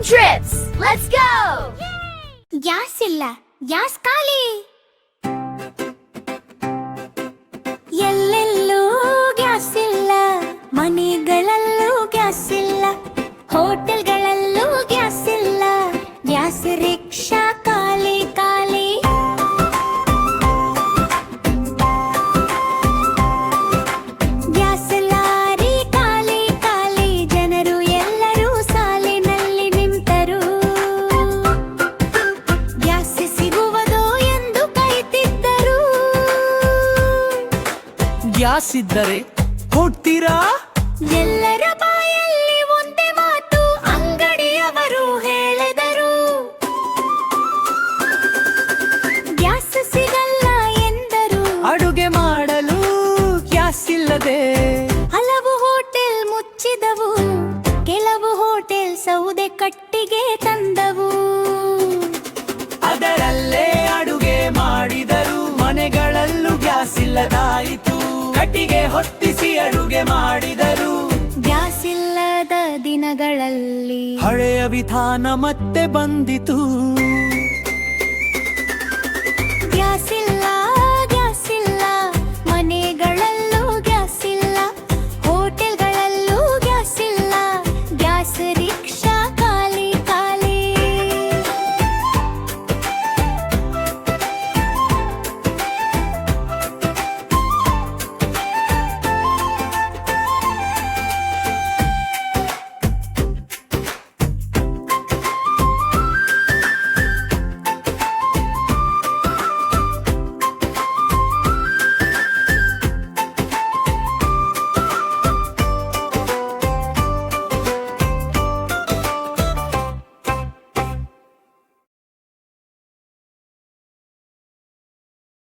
trips. Let's go. Gas ಇಲ್ಲ, gas ಖಾಲಿ. ಎಲ್ಲೆಲ್ಲೂ ಗ್ಯಾಸ್ ಇಲ್ಲ, ಮನೆಗಳಲ್ಲೂ ಗ್ಯಾಸ್ ಇಲ್ಲ, ಹೋಟೆಲ್ಗಳಲ್ಲೂ ಗ್ಯಾಸ್ ಇಲ್ಲ. ಗ್ಯಾಸ್ ರಿಕ್ಷಾ ಖಾಲಿ ಖಾಲಿ. ಗ್ಯಾಸ್ ಲಾರಿ ಖಾಲಿ ಖಾಲಿ. ಜನರು ಎಲ್ಲರೂ ಸಾಲಿನಲ್ಲಿ ನಿಂತರು. ಗ್ಯಾಸ್ ಸಿಗುವುದೋ ಎಂದು ಕಾಯುತ್ತಿದ್ದರು. ಗ್ಯಾಸ್ ಇದ್ದರೆ ಕೊಡ್ತೀರಾ? ಎಲ್ಲರ ಬಾಯಲ್ಲಿ ಒಂದೇ ಮಾತು ಅಂಗಡಿಯವರು ಹೇಳಿದರು. ಗ್ಯಾಸ್ ಸಿಗಲ್ಲ ಎಂದರು. ಅಡುಗೆ ಮಾಡಲು ಗ್ಯಾಸ್ ಇಲ್ಲದೆ ಹಲವು ಹೋಟೆಲ್ ಮುಚ್ಚಿದವು. ಕೆಲವು ಹೋಟೆಲ್ ಸೌದೆ ಕಟ್ಟಿಗೆ ತಂದವು. ಅದರಲ್ಲೇ ಅಡುಗೆ ಮಾಡಿದರು. ಮನೆಗಳಲ್ಲೂ ಗ್ಯಾಸ್ ಇಲ್ಲದಾಯಿತು. ಕಟ್ಟಿಗೆ ಹೊತ್ತಿಸಿ ಅಡುಗೆ ಮಾಡಿದರು. ಗ್ಯಾಸ್ ಇಲ್ಲದ ದಿನಗಳಲ್ಲಿ ಹಳೆಯ ವಿಧಾನ ಮತ್ತೆ ಬಂದಿತು. ಗ್ಯಾಸ್ ಇಲ್ಲ